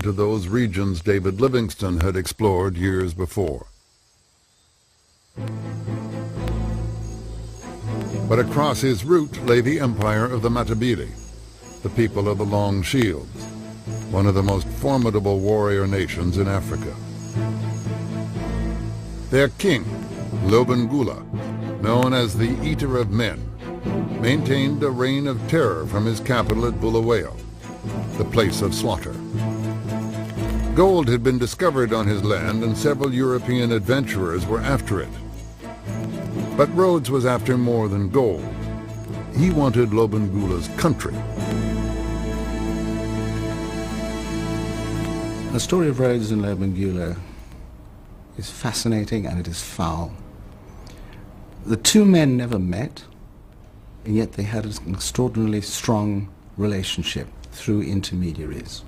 to those regions David Livingstone had explored years before. But across his route lay the empire of the Matabele, the people of the Long Shields, one of the most formidable warrior nations in Africa. Their king, Lobengula, known as the Eater of Men, maintained a reign of terror from his capital at Bulawayo, the place of slaughter. Gold had been discovered on his land and several European adventurers were after it. But Rhodes was after more than gold. He wanted Lobengula's country. The story of Rhodes and Lobengula is fascinating and it is foul. The two men never met, and yet they had an extraordinarily strong relationship through intermediaries.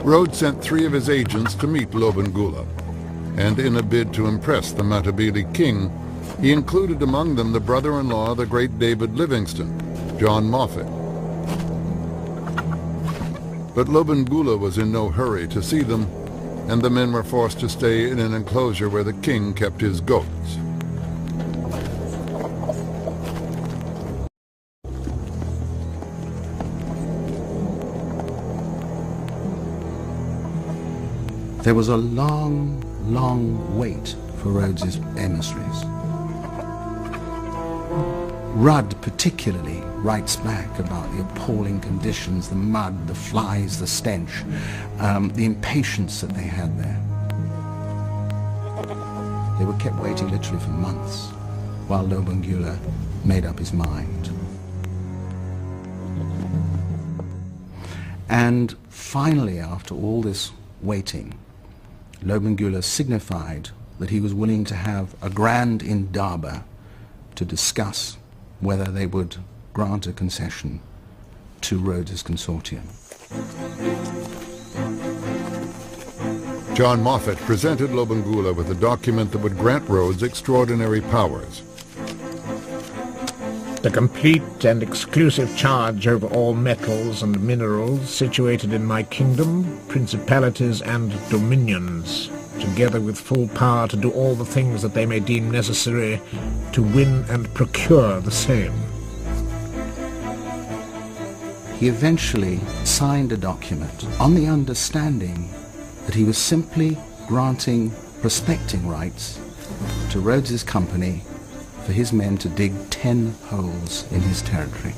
Rhodes sent 3 of his agents to meet Lobengula, and in a bid to impress the Matabele king, he included among them the brother-in-law of the great David Livingstone, John Moffat. But Lobengula was in no hurry to see them, and the men were forced to stay in an enclosure where the king kept his goats. There was a long, long wait for Rhodes's emissaries. Rudd particularly writes back about the appalling conditions, the mud, the flies, the stench, the impatience that they had there. They were kept waiting literally for months while Lobengula made up his mind. And finally, after all this waiting, Lobengula signified that he was willing to have a grand indaba to discuss whether they would grant a concession to Rhodes's consortium. John Moffat presented Lobengula with a document that would grant Rhodes extraordinary powers. The complete and exclusive charge over all metals and minerals situated in my kingdom, principalities and dominions, together with full power to do all the things that they may deem necessary to win and procure the same. He eventually signed a document on the understanding that he was simply granting prospecting rights to Rhodes's company for his men to dig 10 holes in his territory.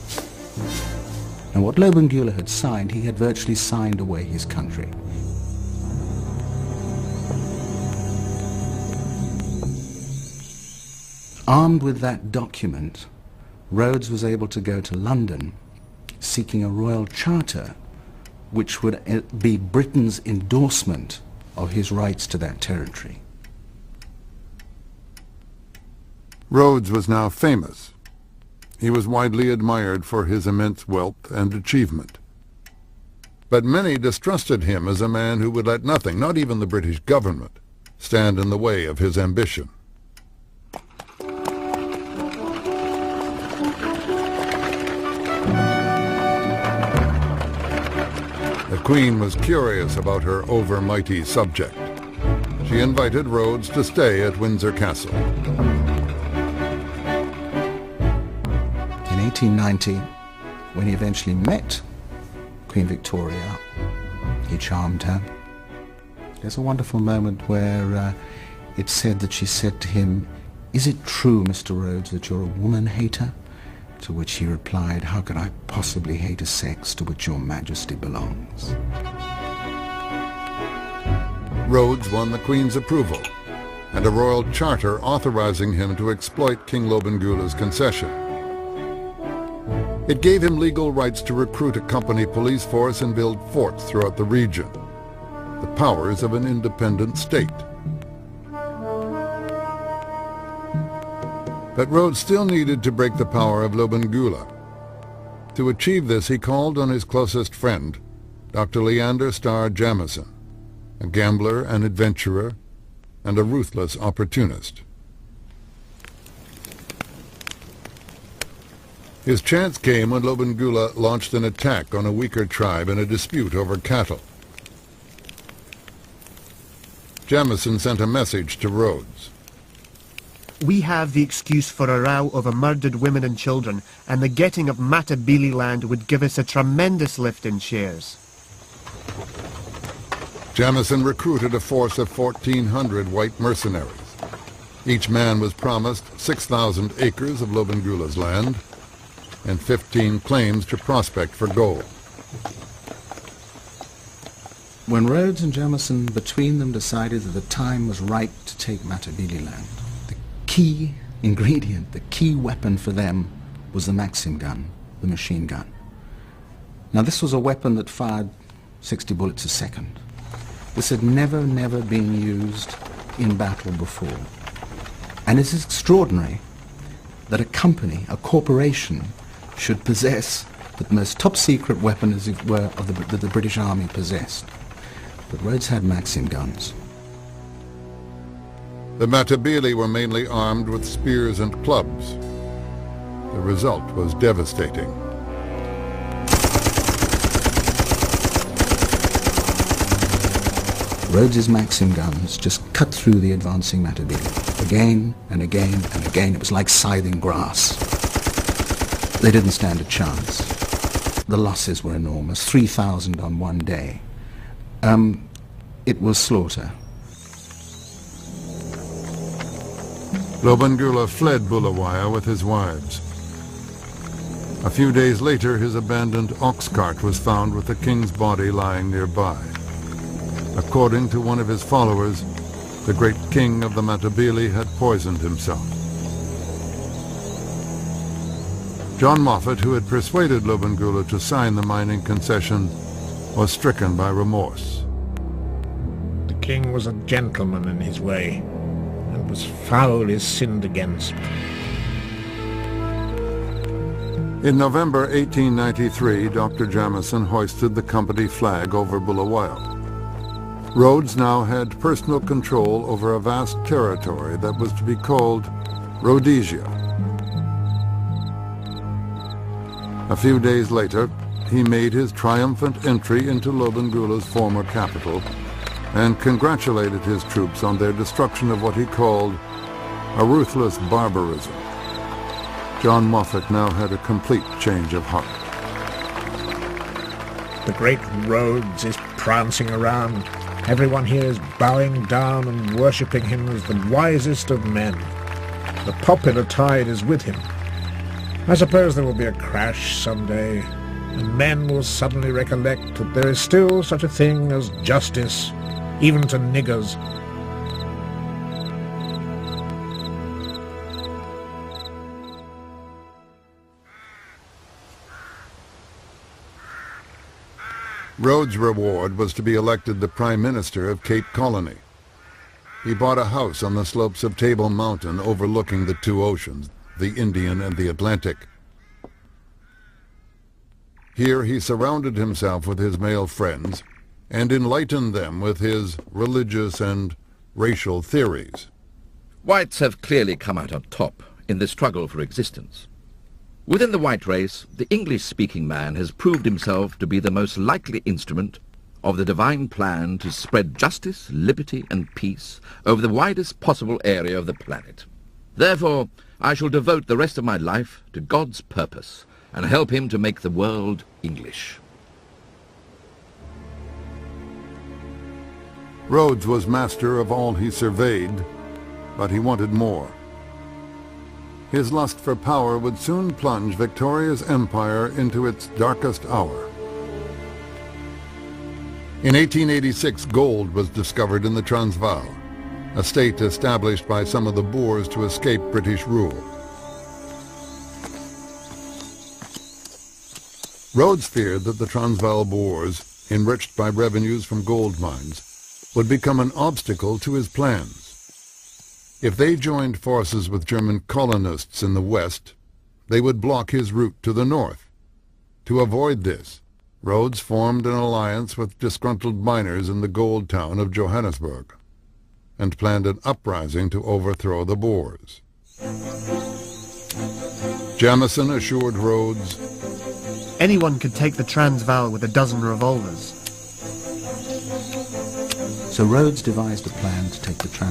And what Lobengula had signed, he had virtually signed away his country. Armed with that document, Rhodes was able to go to London seeking a royal charter which would be Britain's endorsement of his rights to that territory. Rhodes was now famous. He was widely admired for his immense wealth and achievement. But many distrusted him as a man who would let nothing, not even the British government, stand in the way of his ambition. The Queen was curious about her overmighty subject. She invited Rhodes to stay at Windsor Castle. In 1890, when he eventually met Queen Victoria, he charmed her. There's a wonderful moment where it's said that she said to him, "Is it true, Mr. Rhodes, that you're a woman-hater?" To which he replied, "How could I possibly hate a sex to which your majesty belongs?" Rhodes won the Queen's approval, and a royal charter authorizing him to exploit King Lobengula's concession. It gave him legal rights to recruit a company police force and build forts throughout the region, the powers of an independent state. But Rhodes still needed to break the power of Lobengula. To achieve this, he called on his closest friend, Dr. Leander Starr Jamison, a gambler, an adventurer, and a ruthless opportunist. His chance came when Lobengula launched an attack on a weaker tribe in a dispute over cattle. Jamison sent a message to Rhodes. We have the excuse for a row over murdered women and children, and the getting of Matabele land would give us a tremendous lift in shares. Jamison recruited a force of 1,400 white mercenaries. Each man was promised 6,000 acres of Lobengula's land and 15 claims to prospect for gold. When Rhodes and Jamison between them decided that the time was right to take Matabele land, the key ingredient, the key weapon for them was the Maxim gun, the machine gun. Now this was a weapon that fired 60 bullets a second. This had never been used in battle before. And it's extraordinary that a company, a corporation, should possess the most top-secret weapon, as it were, that the British Army possessed. But Rhodes had Maxim guns. The Matabele were mainly armed with spears and clubs. The result was devastating. Rhodes's Maxim guns just cut through the advancing Matabele. Again and again and again. It was like scything grass. They didn't stand a chance. The losses were enormous, 3,000 on one day. It was slaughter. Lobengula fled Bulawayo with his wives. A few days later, his abandoned ox cart was found with the king's body lying nearby. According to one of his followers, the great king of the Matabele had poisoned himself. John Moffat, who had persuaded Lobengula to sign the mining concession, was stricken by remorse. The king was a gentleman in his way, and was foully sinned against. In November 1893, Dr. Jamison hoisted the company flag over Bulawayo. Rhodes now had personal control over a vast territory that was to be called Rhodesia. A few days later, he made his triumphant entry into Lobengula's former capital and congratulated his troops on their destruction of what he called a ruthless barbarism. John Moffat now had a complete change of heart. The great Rhodes is prancing around. Everyone here is bowing down and worshipping him as the wisest of men. The popular tide is with him. I suppose there will be a crash someday, and men will suddenly recollect that there is still such a thing as justice, even to niggers. Rhodes' reward was to be elected the Prime Minister of Cape Colony. He bought a house on the slopes of Table Mountain overlooking the two oceans, the Indian and the Atlantic. Here he surrounded himself with his male friends and enlightened them with his religious and racial theories. Whites have clearly come out on top in the struggle for existence. Within the white race, the English-speaking man has proved himself to be the most likely instrument of the divine plan to spread justice, liberty, and peace over the widest possible area of the planet. Therefore, I shall devote the rest of my life to God's purpose and help him to make the world English. Rhodes was master of all he surveyed, but he wanted more. His lust for power would soon plunge Victoria's empire into its darkest hour. In 1886, gold was discovered in the Transvaal, a state established by some of the Boers to escape British rule. Rhodes feared that the Transvaal Boers, enriched by revenues from gold mines, would become an obstacle to his plans. If they joined forces with German colonists in the west, they would block his route to the north. To avoid this, Rhodes formed an alliance with disgruntled miners in the gold town of Johannesburg and planned an uprising to overthrow the Boers. Jamison assured Rhodes, anyone could take the Transvaal with a dozen revolvers. So Rhodes devised a plan to take the Transvaal.